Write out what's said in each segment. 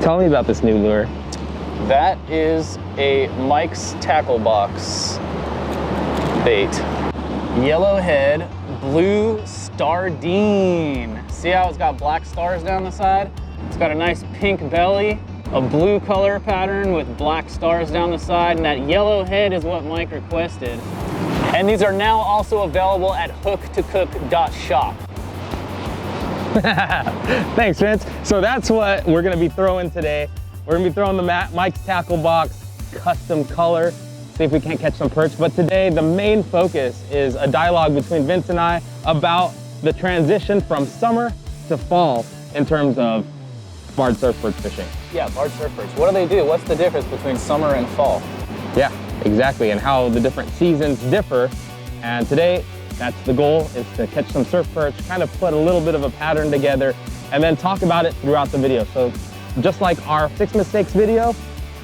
Tell me about this new lure. That is a Mike's Tackle Box bait. Yellowhead Blue Stardine. See how it's got black stars down the side? It's got a nice pink belly, a blue color pattern with black stars down the side, and that yellow head is what Mike requested. And these are now also available at hooktocook.shop. Thanks, Vince. So that's what we're gonna be throwing today. We're gonna be throwing the Mike's Tackle Box custom color, see if we can't catch some perch. But today, the main focus is a dialogue between Vince and I about the transition from summer to fall in terms of barred surf perch fishing. Yeah, barred surf perch. What do they do? What's the difference between summer and fall? Yeah, exactly, and how the different seasons differ. And today, that's the goal, is to catch some surf perch, kind of put a little bit of a pattern together, and then talk about it throughout the video. So just like our 6 mistakes video,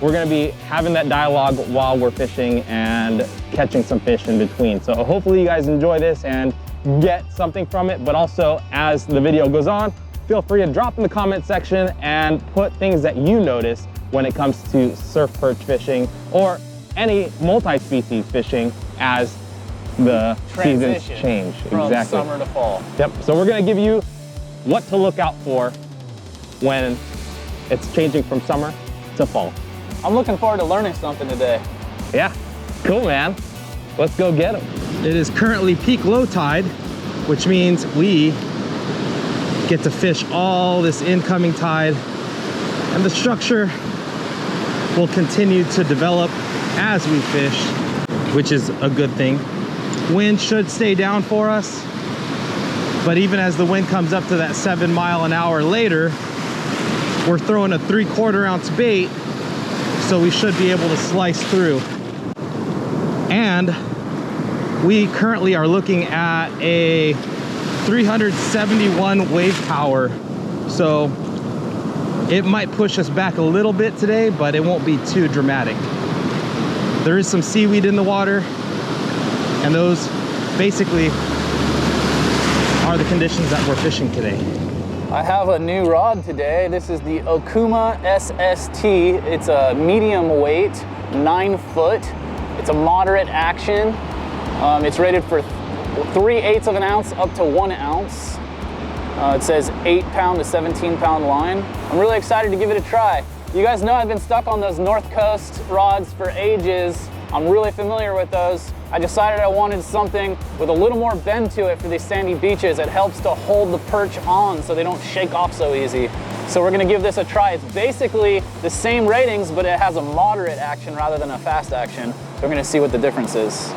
we're gonna be having that dialogue while we're fishing and catching some fish in between. So hopefully you guys enjoy this and get something from it, but also as the video goes on, feel free to drop in the comment section and put things that you notice when it comes to surf perch fishing or any multi-species fishing as the seasons change. From exactly. Summer to fall. Yep, so we're gonna give you what to look out for when it's changing from summer to fall. I'm looking forward to learning something today. Yeah, cool, man. Let's go get them. It is currently peak low tide, which means we get to fish all this incoming tide, and the structure will continue to develop as we fish, which is a good thing. Wind should stay down for us, but even as the wind comes up to that 7 mile an hour later, we're throwing a 3/4 ounce bait, so we should be able to slice through. And we currently are looking at a 371 wave power, so it might push us back a little bit today, but it won't be too dramatic. There is some seaweed in the water, and those basically are the conditions that we're fishing today. I have a new rod today. This is the Okuma SST. It's a medium weight, 9 foot. It's a moderate action. It's rated for 3/8 of an ounce up to 1 ounce. It says 8-pound to 17-pound line. I'm really excited to give it a try. You guys know I've been stuck on those North Coast rods for ages. I'm really familiar with those. I decided I wanted something with a little more bend to it for these sandy beaches. It helps to hold the perch on so they don't shake off so easy. So we're gonna give this a try. It's basically the same ratings, but it has a moderate action rather than a fast action. So we're gonna see what the difference is.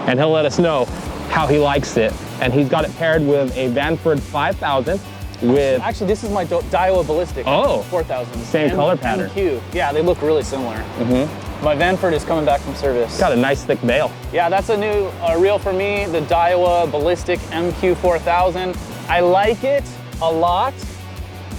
And he'll let us know how he likes it. And he's got it paired with a Vanford 5000 with... Actually, this is my Daiwa Ballistic 4000. Same color pattern. MQ. Yeah, they look really similar. My Vanford is coming back from service. Got a nice thick bail. Yeah, that's a new reel for me, the Daiwa Ballistic MQ 4000. I like it a lot,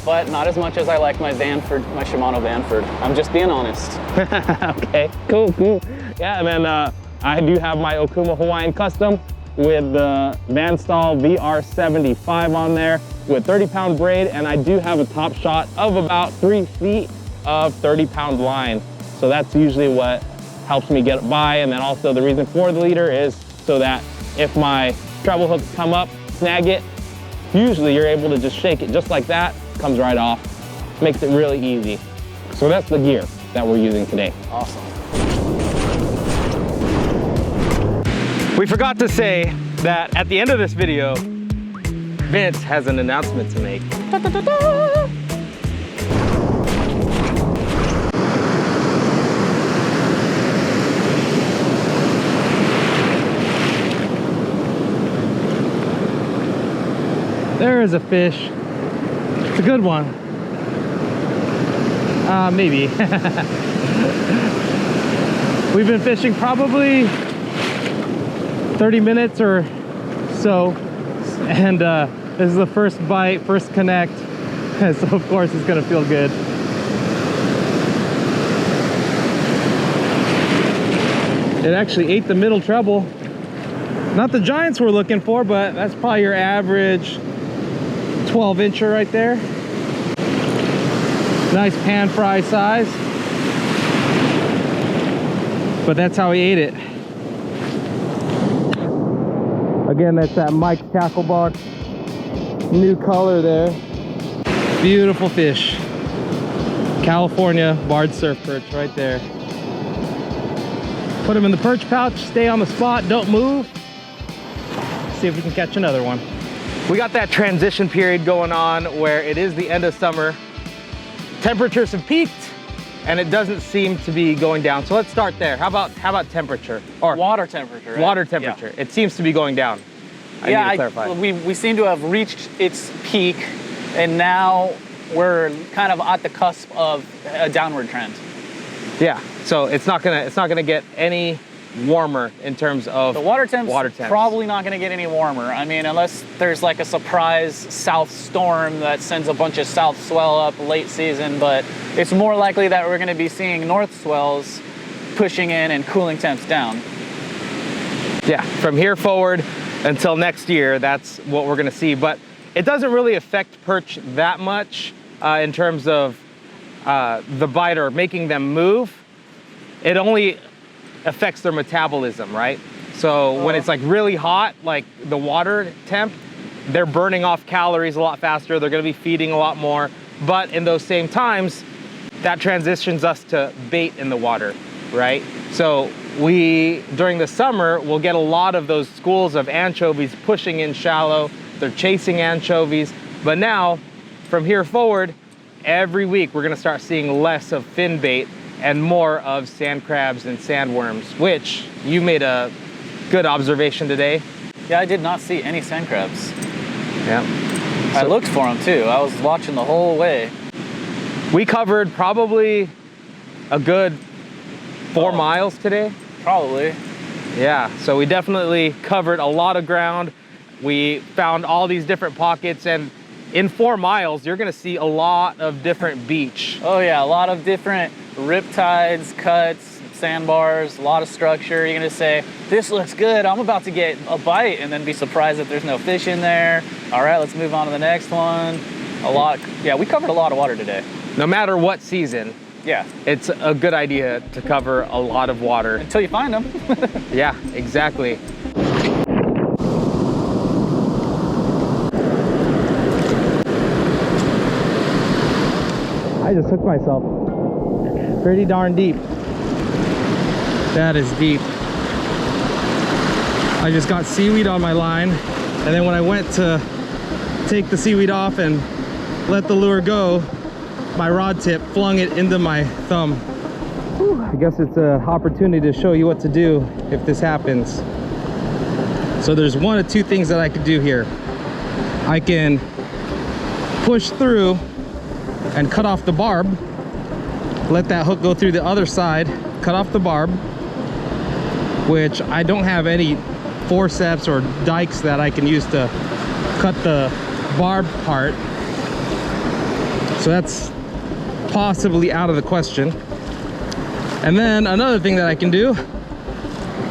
but not as much as I like my Vanford, my Shimano Vanford. I'm just being honest. Okay, cool, cool. Yeah, and then I do have my Okuma Hawaiian Custom with the Vanstall VR75 on there with 30-pound braid, and I do have a top shot of about 3 feet of 30-pound line. So that's usually what helps me get by. And then also the reason for the leader is so that if my treble hooks come up, snag it, usually you're able to just shake it just like that, comes right off, makes it really easy. So that's the gear that we're using today. Awesome. We forgot to say that at the end of this video, Vince has an announcement to make. There is a fish. It's a good one. Maybe. We've been fishing probably 30 minutes or so, and this is the first bite, first connect, so of course it's gonna feel good. It actually ate the middle treble. Not the giants we're looking for, but that's probably your average 12-incher right there. Nice pan fry size. But that's how he ate it. Again, that's that Mike's Tackle Box. New color there. Beautiful fish. California Barred Surf Perch right there. Put them in the perch pouch, stay on the spot, don't move. See if we can catch another one. We got that transition period going on where it is the end of summer. Temperatures have peaked and it doesn't seem to be going down. So let's start there. How about temperature? Or water temperature, right? Water temperature. Yeah. It seems to be going down. I need to clarify. We seem to have reached its peak and now we're kind of at the cusp of a downward trend. Yeah, so it's not gonna get any warmer in terms of the water temps. Probably not gonna get any warmer. I mean, unless there's like a surprise south storm that sends a bunch of south swell up late season, but it's more likely that we're gonna be seeing north swells pushing in and cooling temps down. Yeah, from here forward until next year, that's what we're gonna see. But it doesn't really affect perch that much in terms of the bite or making them move. It only affects their metabolism, right? So when it's like really hot, like the water temp, they're burning off calories a lot faster. They're gonna be feeding a lot more. But in those same times, that transitions us to bait in the water, right? So during the summer, we'll get a lot of those schools of anchovies pushing in shallow. They're chasing anchovies. But now, from here forward, every week we're gonna start seeing less of fin bait and more of sand crabs and sandworms, which you made a good observation today. Yeah, I did not see any sand crabs. Yeah. I looked for them too. I was watching the whole way. We covered probably a good 4 miles today. Probably. Yeah, so we definitely covered a lot of ground. We found all these different pockets, and in 4 miles, you're gonna see a lot of different beach. Oh yeah, a lot of different riptides, cuts, sandbars, a lot of structure. You're gonna say, this looks good, I'm about to get a bite, and then be surprised that there's no fish in there. All right, let's move on to the next one. Yeah, we covered a lot of water today. No matter what season, yeah, it's a good idea to cover a lot of water. Until you find them. Yeah, exactly. I just hooked myself. Pretty darn deep. That is deep. I just got seaweed on my line, and then when I went to take the seaweed off and let the lure go, my rod tip flung it into my thumb. Whew. I guess it's an opportunity to show you what to do if this happens. So there's one of two things that I could do here. I can push through and cut off the barb, let that hook go through the other side, cut off the barb, which I don't have any forceps or dikes that I can use to cut the barb part, so that's possibly out of the question. And then another thing that I can do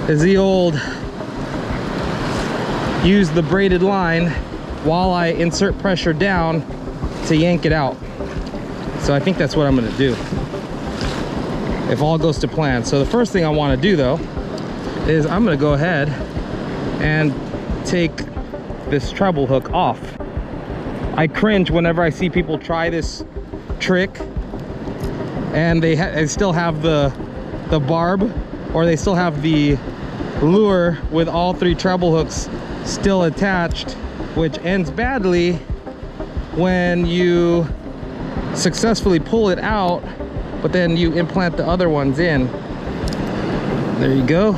is the old use the braided line while I insert pressure down to yank it out. So I think that's what I'm gonna do if all goes to plan. So the first thing I want to do though is I'm gonna go ahead and take this treble hook off. I cringe whenever I see people try this trick and they still have the barb, or they still have the lure with all 3 treble hooks still attached, which ends badly when you successfully pull it out, but then you implant the other ones in. There you go.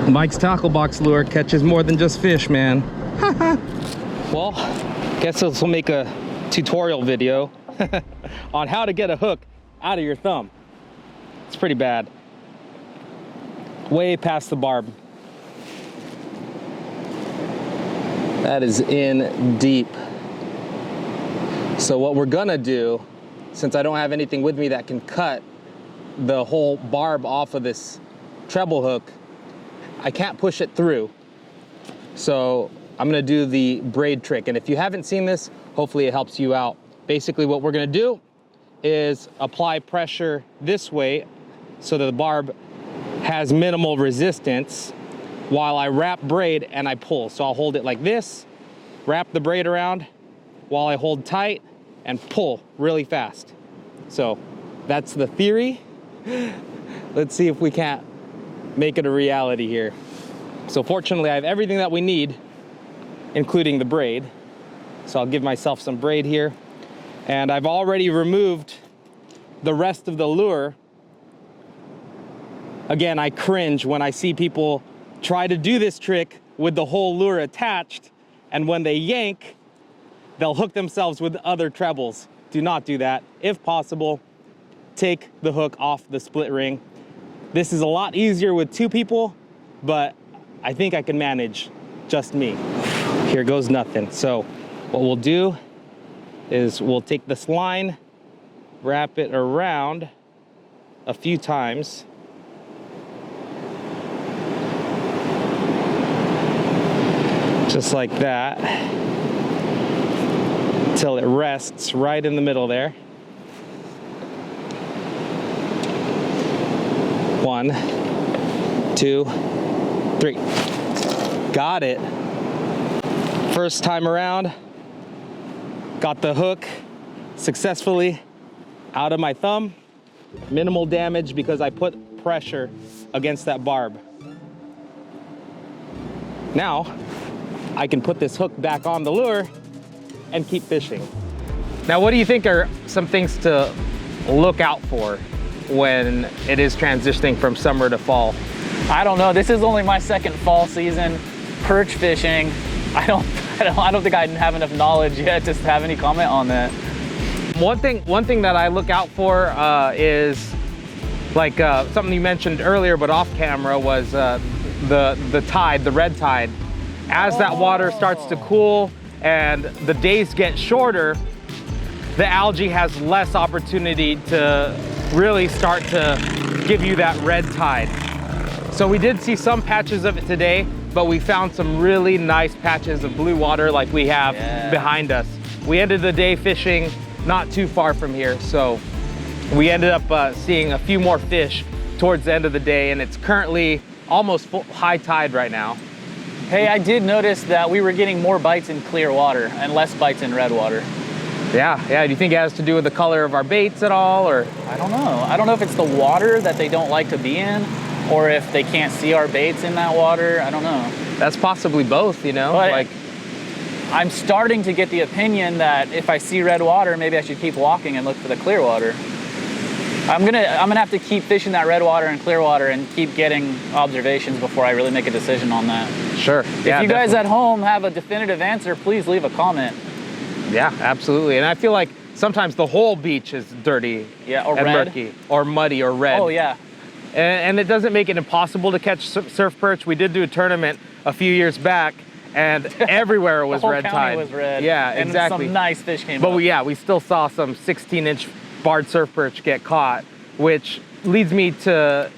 Mike's Tackle Box lure catches more than just fish, man. Well, guess this will make a tutorial video on how to get a hook out of your thumb. It's pretty bad. Way past the barb. That is in deep. So what we're gonna do, since I don't have anything with me that can cut the whole barb off of this treble hook, I can't push it through. So I'm gonna do the braid trick. And if you haven't seen this, hopefully it helps you out. Basically what we're gonna do is apply pressure this way so that the barb has minimal resistance while I wrap braid and I pull. So I'll hold it like this, wrap the braid around while I hold tight and pull really fast. So that's the theory. Let's see if we can't make it a reality here. So fortunately I have everything that we need, including the braid. So I'll give myself some braid here. And I've already removed the rest of the lure. Again, I cringe when I see people try to do this trick with the whole lure attached, and when they yank, they'll hook themselves with other trebles. Do not do that. If possible, take the hook off the split ring. This is a lot easier with 2 people, but I think I can manage just me. Here goes nothing. So what we'll do is we'll take this line, wrap it around a few times. Just like that, until it rests right in the middle there. 1, 2, 3. Got it. First time around, got the hook successfully out of my thumb. Minimal damage because I put pressure against that barb. Now, I can put this hook back on the lure and keep fishing. Now, what do you think are some things to look out for when it is transitioning from summer to fall? I don't know. This is only my second fall season perch fishing. I don't think I have enough knowledge yet to have any comment on that. One thing that I look out for is like something you mentioned earlier, but off camera, was the tide, the red tide. As that water starts to cool and the days get shorter, the algae has less opportunity to really start to give you that red tide. So we did see some patches of it today, but we found some really nice patches of blue water like we have behind us. We ended the day fishing not too far from here, so we ended up seeing a few more fish towards the end of the day, and it's currently almost high tide right now. Hey, I did notice that we were getting more bites in clear water and less bites in red water. Yeah. Do you think it has to do with the color of our baits at all, or? I don't know. I don't know if it's the water that they don't like to be in, or if they can't see our baits in that water. I don't know. That's possibly both, you know? But like, I'm starting to get the opinion that if I see red water, maybe I should keep walking and look for the clear water. I'm gonna have to keep fishing that red water and clear water and keep getting observations before I really make a decision on that. Sure. If you guys at home have a definitive answer, please leave a comment. Yeah, absolutely. And I feel like sometimes the whole beach is dirty, or and red, murky, or muddy, or red. Oh yeah. And it doesn't make it impossible to catch surf perch. We did do a tournament a few years back, and everywhere was the whole red county tide. was red. Yeah, and exactly. Some nice fish came but up. we still saw some 16-inch barred surf perch get caught, which leads me to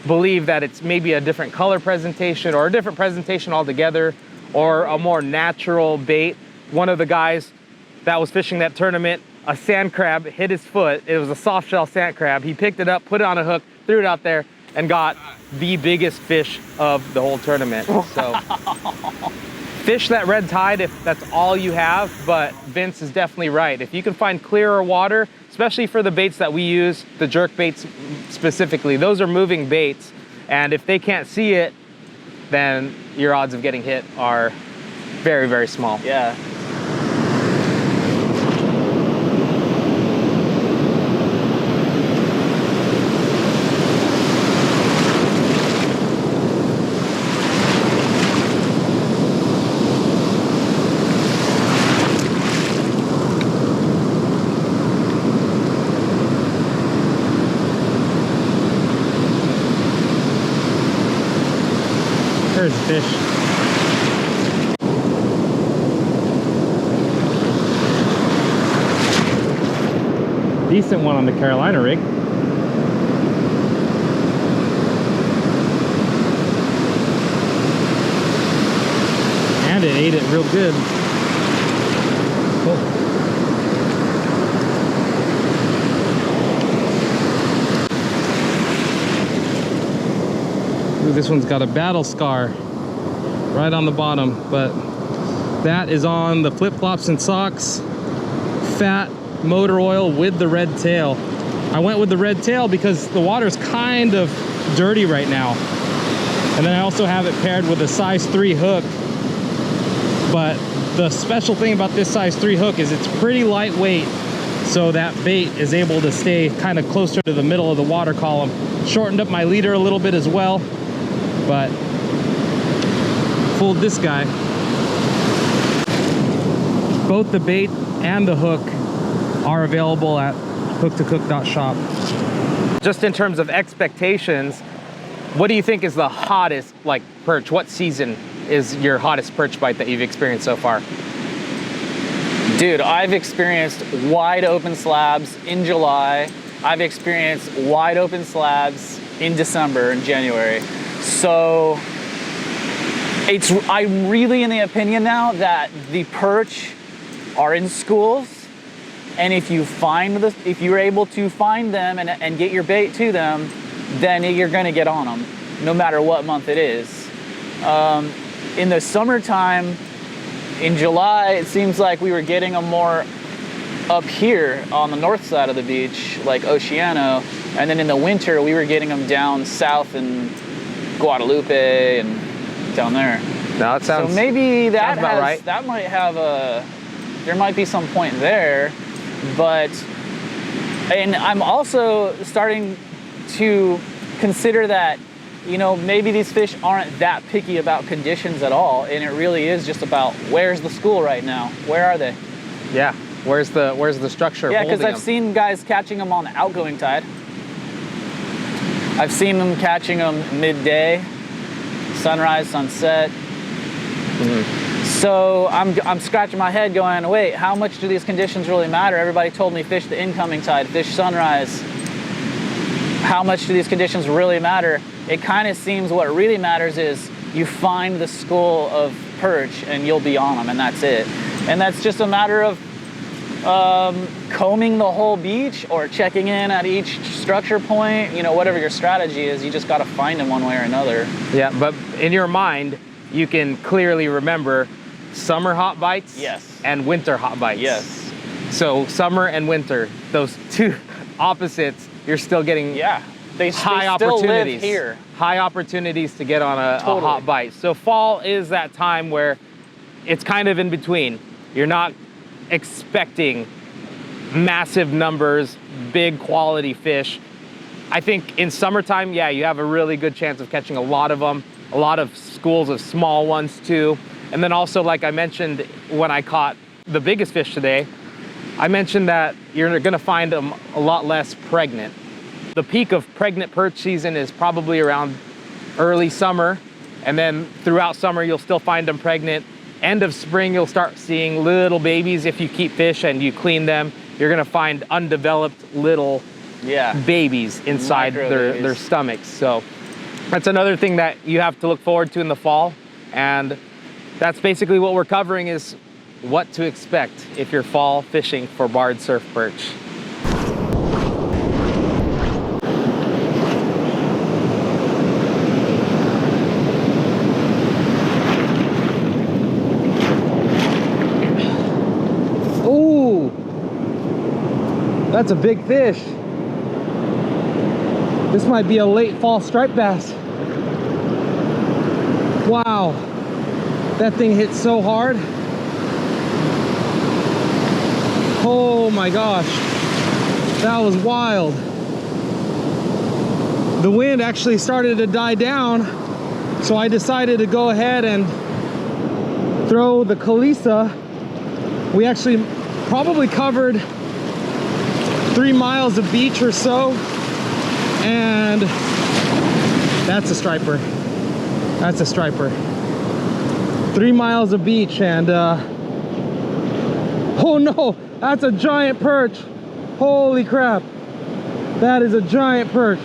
believe that it's maybe a different color presentation or a different presentation altogether, or a more natural bait. One of the guys that was fishing that tournament, a sand crab hit his foot. It was a soft shell sand crab. He picked it up, put it on a hook, threw it out there, and got the biggest fish of the whole tournament. So fish that red tide if that's all you have, but Vince is definitely right. If you can find clearer water, especially for the baits that we use, the jerk baits specifically, those are moving baits, and if they can't see it, then your odds of getting hit are very, very small. Yeah. There's a fish. Decent one on the Carolina rig. And it ate it real good. Cool. Ooh, this one's got a battle scar right on the bottom, but that is on the flip-flops and socks. Fat motor oil with the red tail. I went with the red tail because the water's kind of dirty right now. And then I also have it paired with a size 3 hook. But the special thing about this size 3 hook is it's pretty lightweight, so that bait is able to stay kind of closer to the middle of the water column. Shortened up my leader a little bit as well, but fooled this guy. Both the bait and the hook are available at hooktocook.shop. Just in terms of expectations, what do you think is the hottest like perch? What season is your hottest perch bite that you've experienced so far? Dude, I've experienced wide open slabs in July. I've experienced wide open slabs in December and January. So I'm really in the opinion now that the perch are in schools, and if you're able to find them and get your bait to them, then you're gonna get on them, no matter what month it is. In the summertime, in July, it seems like we were getting them more up here on the north side of the beach, like Oceano, and then in the winter, we were getting them down south in Guadalupe and down there. No, it sounds. So maybe that about right. That might have there might be some point there, and I'm also starting to consider that, you know, maybe these fish aren't that picky about conditions at all, and it really is just about where's the school right now? Where are they? Yeah, where's the structure? Yeah, because I've seen guys catching them on the outgoing tide. I've seen them catching them midday, sunrise, sunset. So I'm scratching my head going, wait, how much do these conditions really matter? Everybody told me fish the incoming tide, fish sunrise. How much do these conditions really matter? It kind of seems what really matters is you find the school of perch and you'll be on them, and that's it. And that's just a matter of combing the whole beach or checking in at each structure point. You know, whatever your strategy is, you just got to find them one way or another. Yeah, but in your mind, you can clearly remember summer hot bites, yes, and winter hot bites. Yes. So summer and winter, those two opposites, you're still getting high opportunities. Here. High opportunities to get on a hot bite. So fall is that time where it's kind of in between. You're not expecting massive numbers, big quality fish. I think in summertime, yeah, you have a really good chance of catching a lot of them, a lot of schools of small ones too. And then also, like I mentioned, when I caught the biggest fish today, I mentioned that you're gonna find them a lot less pregnant. The peak of pregnant perch season is probably around early summer, and then throughout summer, you'll still find them pregnant. End of spring, you'll start seeing little babies. If you keep fish and you clean them, you're gonna find undeveloped little babies inside their stomachs. So that's another thing that you have to look forward to in the fall. And that's basically what we're covering, is what to expect if you're fall fishing for barred surf perch. Ooh, that's a big fish. This might be a late fall striped bass. Wow, that thing hit so hard. Oh my gosh, that was wild. The wind actually started to die down, so I decided to go ahead and throw the Kalisa. We actually probably covered 3 miles of beach or so, and that's a striper. That's a striper. 3 miles of beach, and oh no, that's a giant perch. Holy crap, that is a giant perch.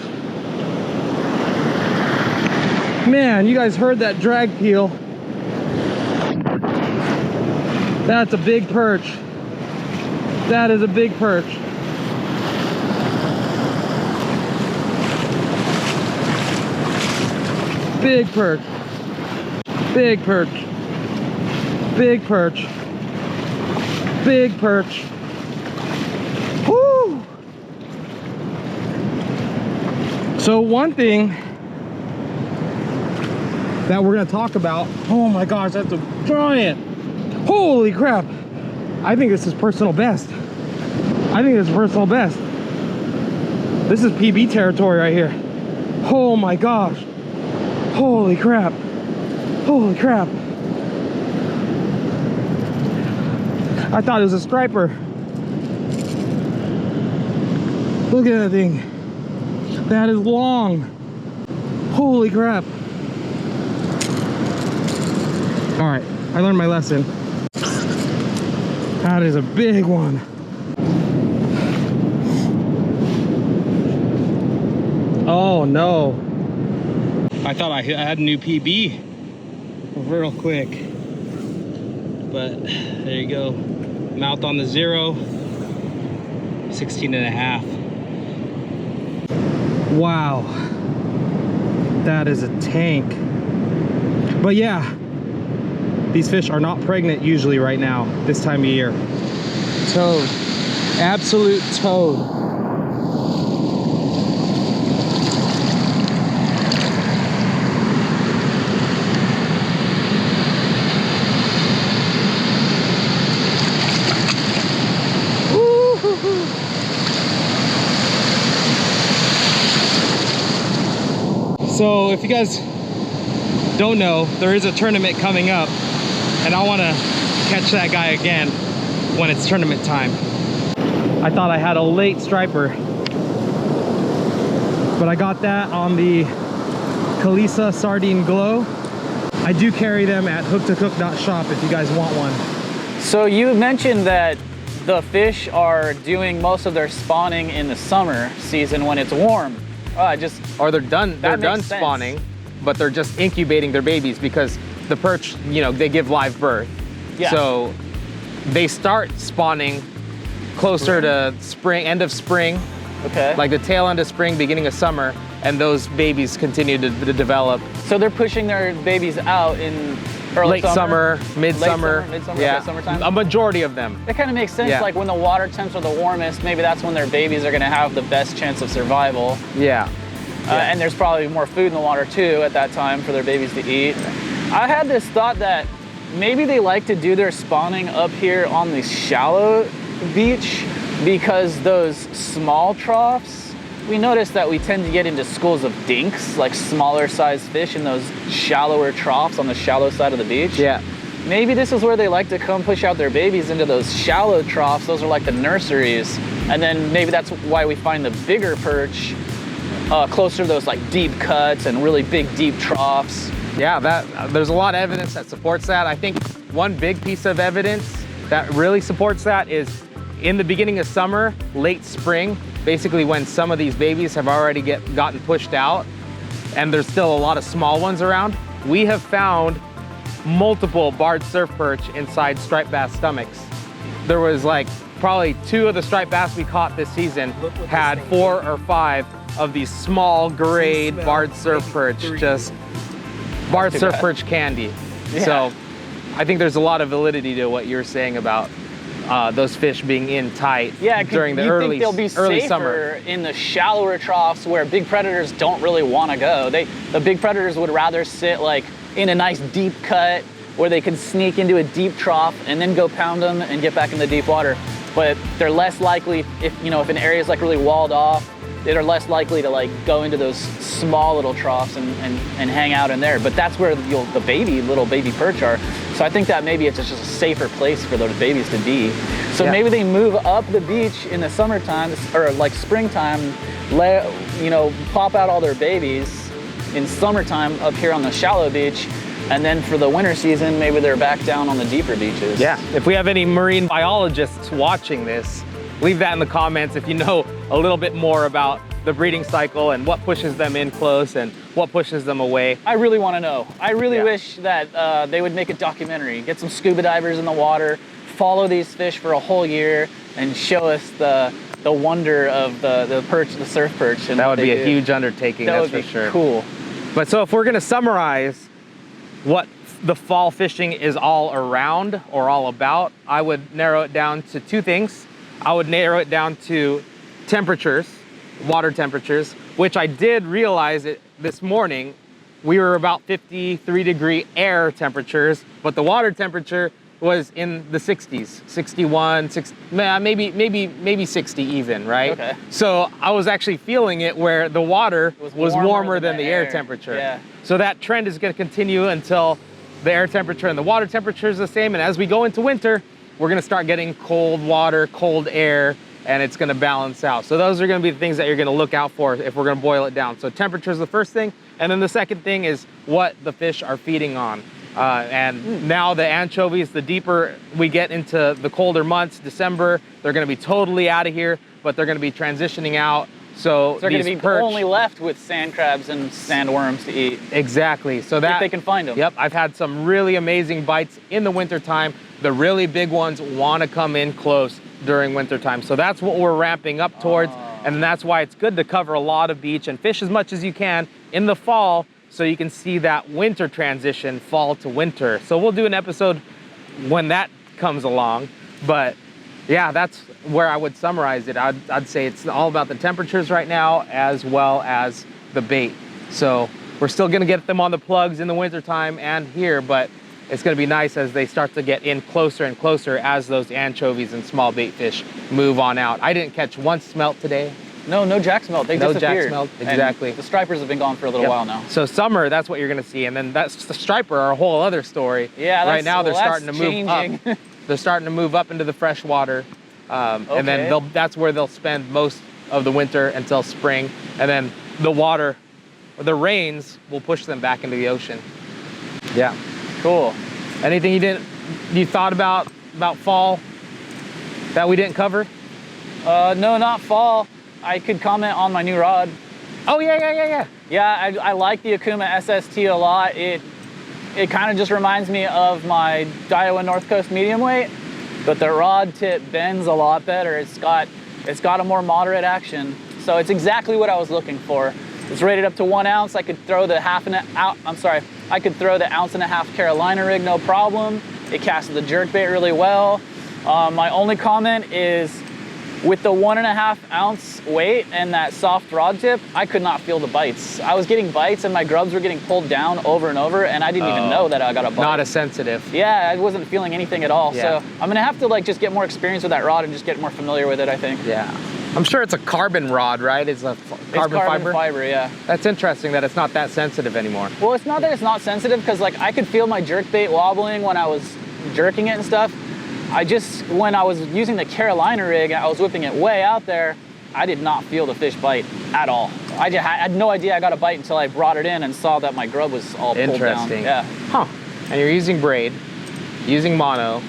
Man, you guys heard that drag peel. That's a big perch. That is a big perch. Big perch. Big perch. Big perch. Big perch. Woo! So one thing that we're gonna talk about, oh my gosh, that's a giant. Holy crap. I think this is personal best. I think this is personal best. This is PB territory right here. Oh my gosh. Holy crap. Holy crap. I thought it was a striper. Look at that thing. That is long. Holy crap. All right, I learned my lesson. That is a big one. Oh no. I thought I had a new PB real quick. But there you go. Mouth on the 0. 16 and a half. Wow. That is a tank. But yeah, these fish are not pregnant usually right now, this time of year. Toad. Absolute toad. So if you guys don't know, there is a tournament coming up and I want to catch that guy again when it's tournament time. I thought I had a late striper, but I got that on the Kalisa Sardine Glow. I do carry them at hooktocook.shop if you guys want one. So you mentioned that the fish are doing most of their spawning in the summer season when it's warm. Or they're done sense. spawning, but they're just incubating their babies because the perch, you know, they give live birth. Yeah. So they start spawning closer to spring, end of spring. Okay. Like the tail end of spring, beginning of summer, and those babies continue to develop. So they're pushing their babies out in early late summer, midsummer. Midsummer, yeah. okay, summertime. A majority of them. It kind of makes sense. Yeah. Like when the water temps are the warmest, maybe that's when their babies are going to have the best chance of survival. Yeah. And there's probably more food in the water too at that time for their babies to eat. I had this thought that maybe they like to do their spawning up here on the shallow beach because those small troughs, we notice that we tend to get into schools of dinks, like smaller sized fish in those shallower troughs on the shallow side of the beach. Yeah. Maybe this is where they like to come push out their babies into those shallow troughs. Those are like the nurseries. And then maybe that's why we find the bigger perch closer to those like deep cuts and really big deep troughs. Yeah, there's a lot of evidence that supports that. I think one big piece of evidence that really supports that is in the beginning of summer, late spring, basically when some of these babies have already gotten pushed out and there's still a lot of small ones around, we have found multiple barred surf perch inside striped bass stomachs. There was like probably 2 of the striped bass we caught this season had 4 or 5 of these small grade barred surf perch, just barred surf perch candy. Yeah. So I think there's a lot of validity to what you're saying about those fish being in tight during the early summer. In the shallower troughs where big predators don't really want to go. The big predators would rather sit like in a nice deep cut where they can sneak into a deep trough and then go pound them and get back in the deep water. But they're less likely, if an area is like really walled off, they're less likely to like go into those small little troughs and hang out in there. But that's where the little baby perch are. So I think that maybe it's just a safer place for those babies to be. So maybe they move up the beach in the summertime or like springtime, pop out all their babies in summertime up here on the shallow beach. And then for the winter season, maybe they're back down on the deeper beaches. Yeah, if we have any marine biologists watching this, leave that in the comments if you know a little bit more about the breeding cycle and what pushes them in close and what pushes them away. I really want to know. I really wish that they would make a documentary, get some scuba divers in the water, follow these fish for a whole year and show us the wonder of the perch, the surf perch. And that would be a huge undertaking, that's for sure. Cool. But so if we're gonna summarize what the fall fishing is all around or all about, I would narrow it down to two things. I would narrow it down to temperatures, water temperatures, which I did realize it this morning. We were about 53-degree air temperatures, but the water temperature was in the 60s, 61, 60, maybe 60 even, right? Okay. So I was actually feeling it where the water was warmer than the air temperature. Yeah. So that trend is going to continue until the air temperature and the water temperature is the same. And as we go into winter, we're going to start getting cold water, cold air, and it's going to balance out. So those are going to be the things that you're going to look out for if we're going to boil it down. So temperature is the first thing. And then the second thing is what the fish are feeding on. Now the anchovies, the deeper we get into the colder months, December, they're going to be totally out of here, but they're going to be transitioning out. So they're going to be only left with sand crabs and sandworms to eat. Exactly. So that if they can find them. Yep. I've had some really amazing bites in the wintertime. The really big ones want to come in close during wintertime. So that's what we're ramping up towards. And that's why it's good to cover a lot of beach and fish as much as you can in the fall, so you can see that winter transition, fall to winter. So we'll do an episode when that comes along. But yeah, that's where I would summarize it. I'd say it's all about the temperatures right now as well as the bait. So we're still gonna get them on the plugs in the wintertime and here, but it's gonna be nice as they start to get in closer and closer as those anchovies and small bait fish move on out. I didn't catch one smelt today. No jack smelt. They disappeared. No jack smelt, exactly. And the stripers have been gone for a little while now. So summer, that's what you're gonna see. And then that's the striper are a whole other story. Yeah, right now they're starting to changing. move up. They're starting to move up into the fresh water. And then that's where they'll spend most of the winter until spring. And then the water, the rains will push them back into the ocean. Yeah. Cool. Anything you thought about fall that we didn't cover? No, not fall. I could comment on my new rod. Oh, yeah. Yeah, I like the Okuma SST a lot. It kind of just reminds me of my Daiwa North Coast medium weight, but the rod tip bends a lot better. It's got a more moderate action. So it's exactly what I was looking for. It's rated up to 1 ounce. I could throw the I could throw the 1.5 ounce Carolina rig, no problem. It casts the jerkbait really well. My only comment is, with the 1.5 ounce weight and that soft rod tip, I could not feel the bites. I was getting bites and my grubs were getting pulled down over and over, and I didn't even know that I got a bite. Not as sensitive. Yeah, I wasn't feeling anything at all. Yeah. So I'm gonna have to just get more experience with that rod and just get more familiar with it, I think. Yeah. I'm sure it's a carbon rod, right? It's a carbon fiber, yeah. That's interesting that it's not that sensitive anymore. Well, it's not that it's not sensitive, because I could feel my jerkbait wobbling when I was jerking it and stuff. When I was using the Carolina rig, I was whipping it way out there, I did not feel the fish bite at all. I had no idea I got a bite until I brought it in and saw that my grub was all pulled down. Interesting. Yeah. Huh. And you're using braid, using mono.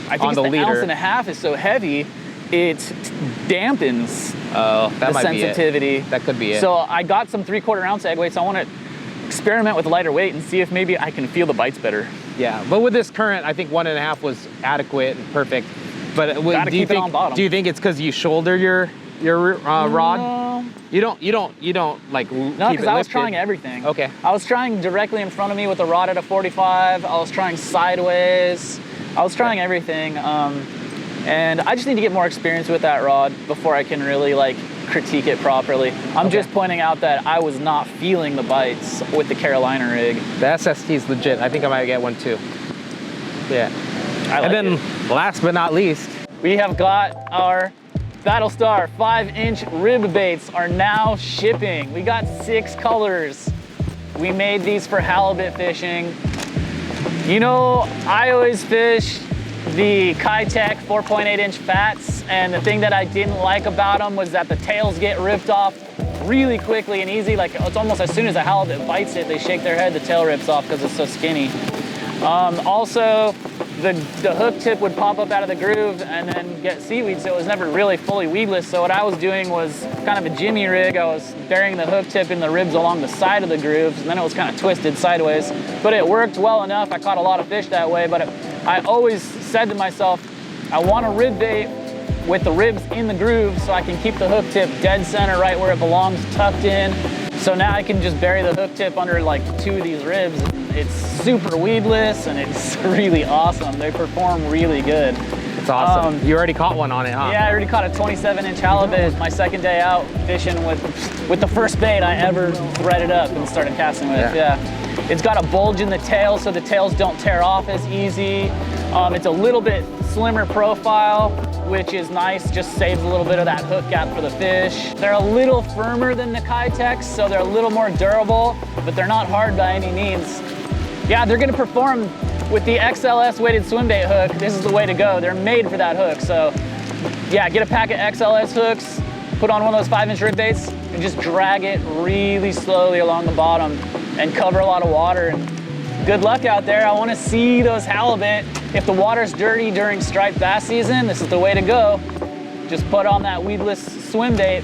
I think on the leader. 1.5 ounce is so heavy, it dampens that the might sensitivity. Be it. That could be it. So I got some 3/4 ounce egg weights. I want to experiment with lighter weight and see if maybe I can feel the bites better. Yeah, but with this current, I think 1.5 was adequate and perfect. But do you think it's because you shoulder your rod? No. You don't like keep it lifted? No, because I was trying everything. Okay. I was trying directly in front of me with a rod at a 45. I was trying sideways. I was trying everything. And I just need to get more experience with that rod before I can really critique it properly. I'm just pointing out that I was not feeling the bites with the Carolina rig. The SST is legit. I think I might get one too. Yeah. And then last but not least, we have got our Battlestar 5-inch rib baits are now shipping. We got 6 colors. We made these for halibut fishing. You know, I always fish the Kitech 4.8-inch fats, and the thing that I didn't like about them was that the tails get ripped off really quickly and easy. It's almost as soon as a halibut bites it, they shake their head, the tail rips off because it's so skinny. Also, the hook tip would pop up out of the groove and then get seaweed, so it was never really fully weedless. So what I was doing was kind of a jimmy rig. I was burying the hook tip in the ribs along the side of the grooves, and then it was kind of twisted sideways. But it worked well enough. I caught a lot of fish that way, but I always said to myself, I want a rib bait with the ribs in the groove so I can keep the hook tip dead center right where it belongs, tucked in, So now I can just bury the hook tip under like 2 of these ribs. It's super weedless and it's really awesome. They perform really good. It's awesome. You already caught one on it, huh? Yeah, I already caught a 27-inch halibut my second day out fishing with the first bait I ever threaded up and started casting with. Yeah. It's got a bulge in the tail so the tails don't tear off as easy. It's a little bit slimmer profile, which is nice, just saves a little bit of that hook gap for the fish. They're a little firmer than the Kitex, so they're a little more durable, but they're not hard by any means. Yeah, they're gonna perform with the XLS weighted swim bait hook. This is the way to go. They're made for that hook. So yeah, get a pack of XLS hooks, put on one of those 5-inch rib baits, and just drag it really slowly along the bottom and cover a lot of water. And good luck out there. I wanna see those halibut. If the water's dirty during striped bass season, this is the way to go. Just put on that weedless swim bait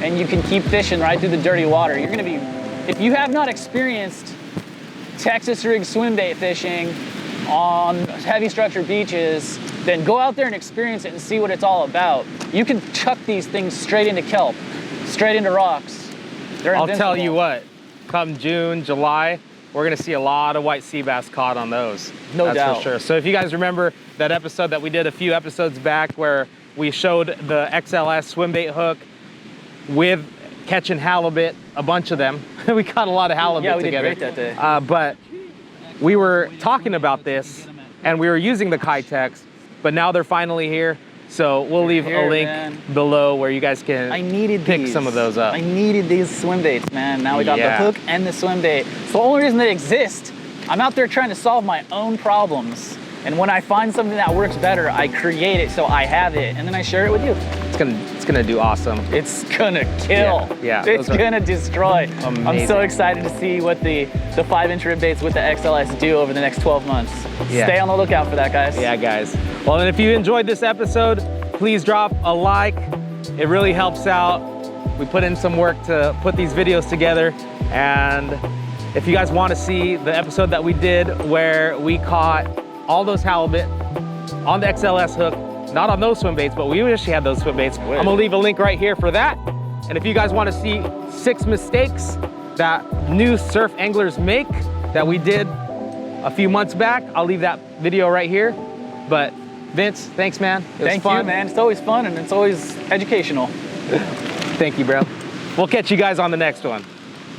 and you can keep fishing right through the dirty water. You're gonna be, if you have not experienced Texas rig swim bait fishing on heavy structured beaches, then go out there and experience it and see what it's all about. You can chuck these things straight into kelp, straight into rocks. They're I'll tell you what, come June, July, we're gonna see a lot of white sea bass caught on those. No doubt. That's for sure. So if you guys remember that episode that we did a few episodes back where we showed the XLS swim bait hook with catching halibut, a bunch of them. We caught a lot of halibut together. Yeah, we did great that day. But we were talking about this and we were using the Kitex, but now they're finally here. So we'll leave a link below where you guys can pick some of those up. I needed these swim baits, man. Now we got the hook and the swim bait. It's the only reason they exist. I'm out there trying to solve my own problems. And when I find something that works better, I create it so I have it, and then I share it with you. It's gonna do awesome. It's gonna kill. Yeah, it's gonna destroy. Amazing. I'm so excited to see what the 5-inch rib baits with the XLS do over the next 12 months. Yeah. Stay on the lookout for that, guys. Yeah, guys. Well, and if you enjoyed this episode, please drop a like. It really helps out. We put in some work to put these videos together, and if you guys want to see the episode that we did where we caught all those halibut on the XLS hook, not on those swim baits, but we wish you had those swim baits. I'm gonna leave a link right here for that. And if you guys want to see 6 mistakes that new surf anglers make that we did a few months back, I'll leave that video right here. But Vince, thanks, man. Thank you, man. It's always fun and it's always educational. Thank you, bro. We'll catch you guys on the next one.